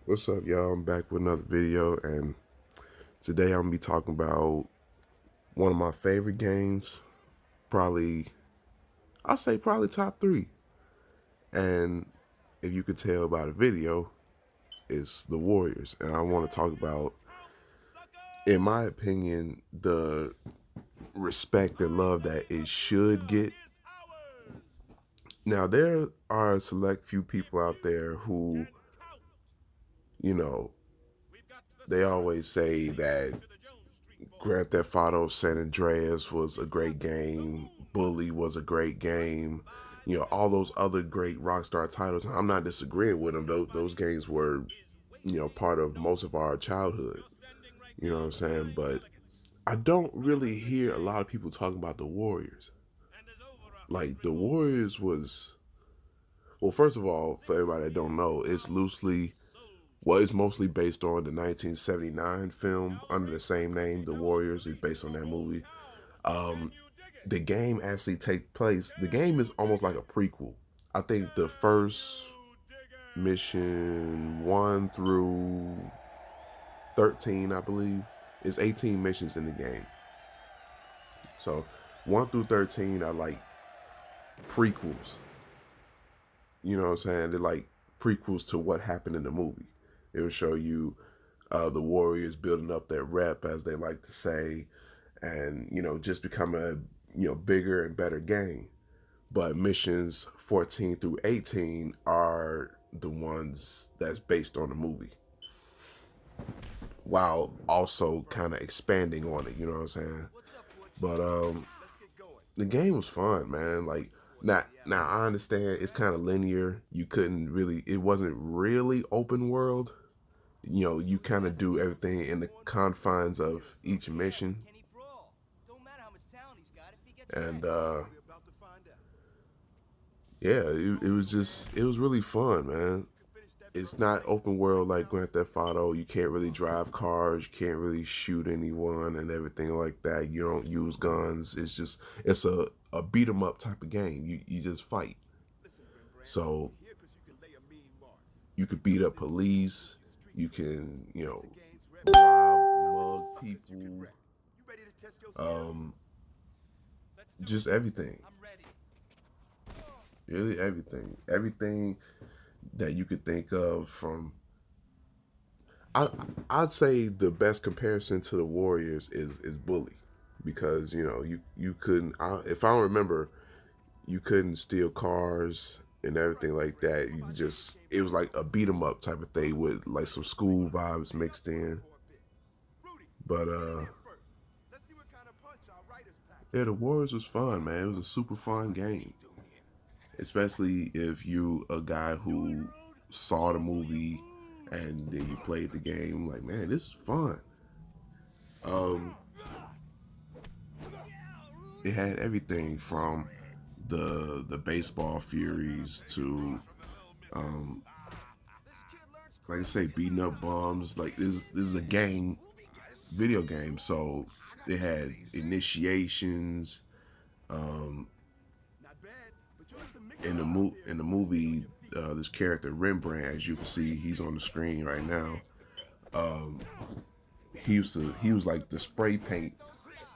What's up, y'all? I'm back with another video, and today I'm gonna be talking about one of my favorite games. Probably, I'll say probably top three. And if you could tell by the video, it's the Warriors. And I want to talk about, in my opinion, the respect and love that it should get. Now, there are a select few people out there who, you know, they always say that Grand Theft Auto San Andreas was a great game. Bully was a great game. You know, all those other great Rockstar titles. I'm not disagreeing with them. Those games were, part of most of our childhood. You know what I'm saying? But I don't really hear a lot of people talking about the Warriors. Like, the Warriors was, well, first of all, for everybody that don't know, it's mostly based on the 1979 film under the same name, The Warriors. Is based on that movie. Um, the game actually takes place. The game is almost like a prequel. I think the first mission 1 through 13, I believe, is 18 missions in the game. So 1 through 13 are like prequels. You know what I'm saying? They're like prequels to what happened in the movie. It will show you the Warriors building up their rep, as they like to say, and just become a bigger and better gang. But missions 14 through 18 are the ones that's based on the movie, while also kind of expanding on it. You know what I'm saying? But the game was fun, man. Like, now I understand it's kind of linear. It wasn't really open world. You kind of do everything in the confines of each mission. And yeah, it was really fun, man. It's not open world like Grand Theft Auto. You can't really drive cars, you can't really shoot anyone and everything like that. You don't use guns. It's a beat 'em up type of game. You just fight. So you could beat up police, you can, rob, mug people, um, just everything. Really everything. Everything that you could think of from I'd say the best comparison to the Warriors is Bully, because you couldn't, if I don't remember, you couldn't steal cars and everything like that. It was like a beat 'em up type of thing with like some school vibes mixed in. But yeah, the Warriors was fun, man. It was a super fun game, especially if you a guy who saw the movie and then you played the game. Like, man, this is fun. Um, it had everything from the baseball furies to, um, like I say, beating up bums. Like, this is a game, video game, so it had initiations. Um, in the movie, this character Rembrandt, as you can see, he's on the screen right now. Um, he was like the spray paint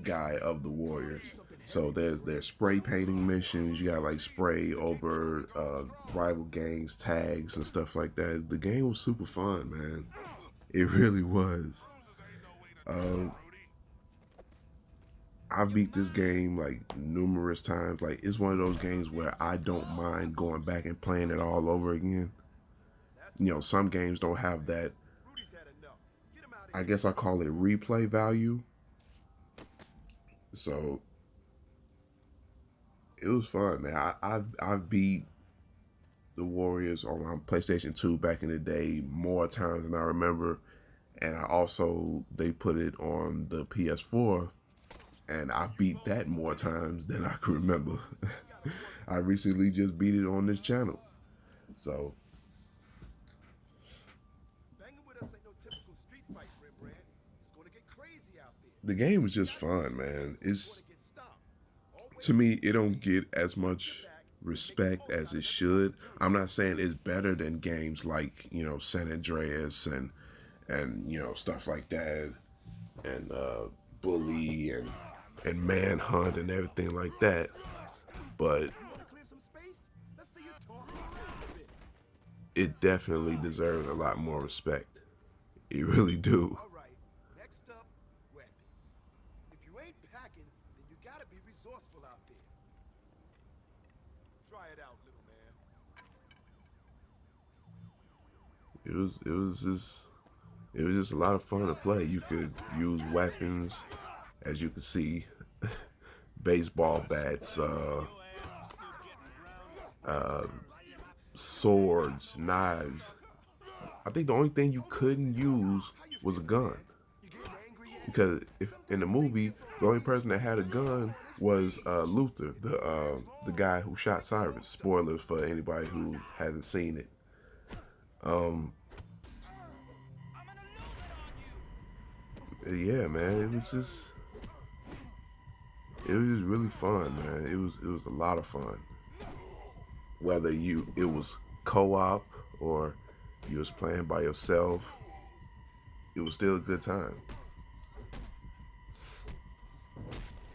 guy of the Warriors. So there's spray painting missions. You got like spray over rival gangs tags and stuff like that. The game was super fun, man. It really was. Um, I've beat this game like numerous times. Like, it's one of those games where I don't mind going back and playing it all over again. Some games don't have that. I guess I call it replay value. So it was fun, man. I've beat the Warriors on my PlayStation 2 back in the day more times than I remember, and they put it on the PS4, and I beat that more times than I can remember. I recently just beat it on this channel, so the game was just fun, man. To me, it don't get as much respect as it should. I'm not saying it's better than games like, you know, San Andreas and you know, stuff like that, and Bully and Manhunt and everything like that. But it definitely deserves a lot more respect. It really do. All right, next up, weapons. If you ain't packing, then you gotta be resourceful out there. Try it out, little man. It was just a lot of fun to play. You could use weapons, as you can see, baseball bats, swords, knives. I think the only thing you couldn't use was a gun, because if in the movie the only person that had a gun was Luther, the guy who shot Cyrus. Spoilers for anybody who hasn't seen it. Um, yeah, man, it was just really fun, man. It was a lot of fun. Whether it was co-op or you was playing by yourself, it was still a good time.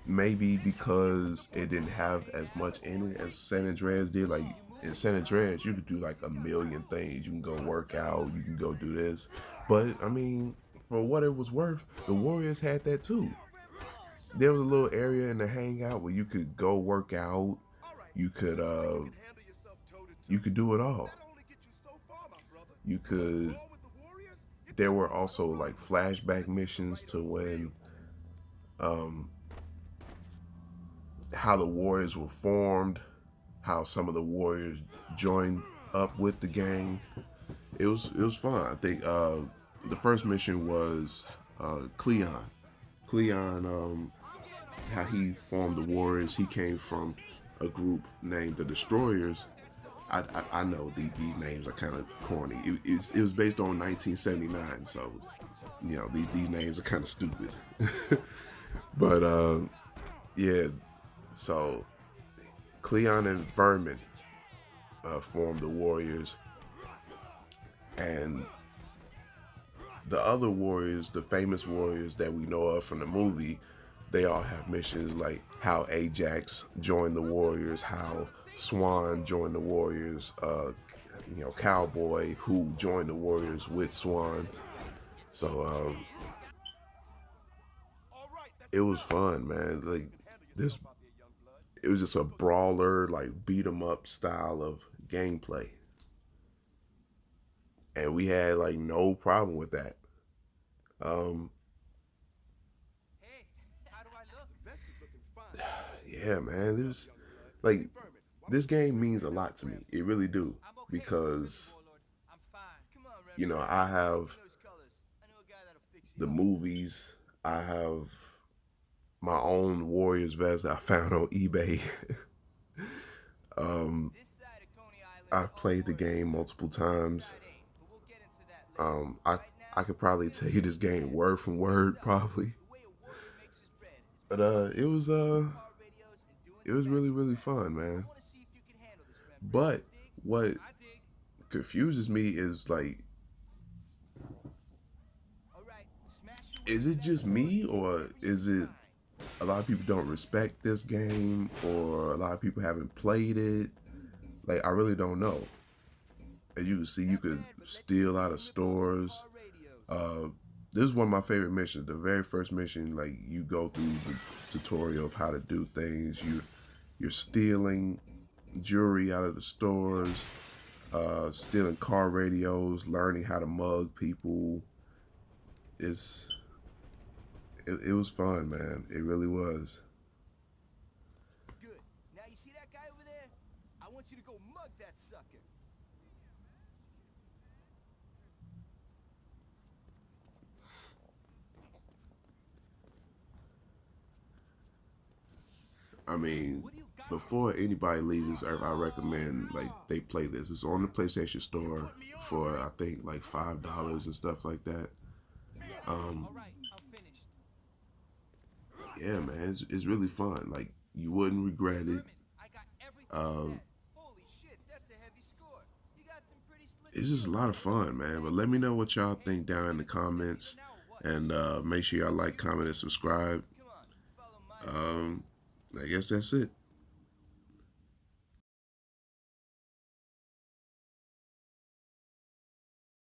Maybe because it didn't have as much in it as San Andreas did. Like in San Andreas, you could do like a million things. You can go work out, you can go do this. But I mean, for what it was worth, the Warriors had that too. There was a little area in the hangout where you could go work out. All right, You could so you think you can handle yourself toe to you toe? could do it all. That'll only get you so far, my brother. You Go to could war with the Warriors? You're There talking were about a also road like trip. flashback This is missions right to on the when field. um how the Warriors were formed, how some of the Warriors joined up with the gang. It was fun. I think the first mission was Cleon. Cleon, how he formed the Warriors. He came from a group named the Destroyers. I know these names are kind of corny. It was based on 1979, so you know these names are kind of stupid. But yeah, so Cleon and Vermin formed the Warriors, and the other Warriors, the famous Warriors that we know of from the movie, they all have missions like how Ajax joined the Warriors, how Swan joined the Warriors, you know, Cowboy who joined the Warriors with Swan. So All right, that's it was enough. fun, man. See if Like you can handle this, yourself out there, young blood. it was just a Let's go see some brawler, action. like beat 'em up style of gameplay, and we had like no problem with that. Um, Hey, how do I look? The vest is looking fine, brother. yeah, man, it What's up, was young blood? like Hey, Vermin, why this don't you game join me means and a help lot to me. Graham It some really work? do, I'm okay, Mr. because Warlord. I'm fine. Come on, you know Reverend. I Paint have me those colors. I know a guy that'll fix it the up. movies. I have my own Warriors vest that I found on eBay. um, This side of Coney Island is I've all played the Warriors. game multiple The other times. side ain't, but we'll get into that later. Um, I Right I now, could probably we're tell gonna you kick this some game ass. word for word, So, probably. the way a warrior makes his bread is But from it was using car radios and doing it was really distraction really crap. fun, I man. want to see if you can handle this, Reverend. But Dig? what I dig. confuses me is like, All right, smash your way is to it that just door me, and or everything is it fine. a lot of people don't respect this game, or a lot of people haven't played it? Like, I really don't know. As you can see, you Not could bad, but let's see if steal you out can of rip off some stores. car radios. This is one of my favorite missions. The very first mission, like you go through the tutorial of how to do things. You're stealing jewelry out of the stores, stealing car radios, learning how to mug people. It's it was fun, man. It really was. Good. Now you see that guy over there? I want you to go mug that sucker. I mean, What do you got? before anybody leaves this earth, I recommend like they play this. It's on the PlayStation Store for I think like $5 and stuff like that. Um, All right, I'm finished. yeah, man, it's really fun. Like you wouldn't regret it. Vermin, I got everything you said. it's just a lot of fun, man. But let me know what y'all think down in the comments, and make sure y'all like, comment, and subscribe. Come on, follow my Um, I guess that's it.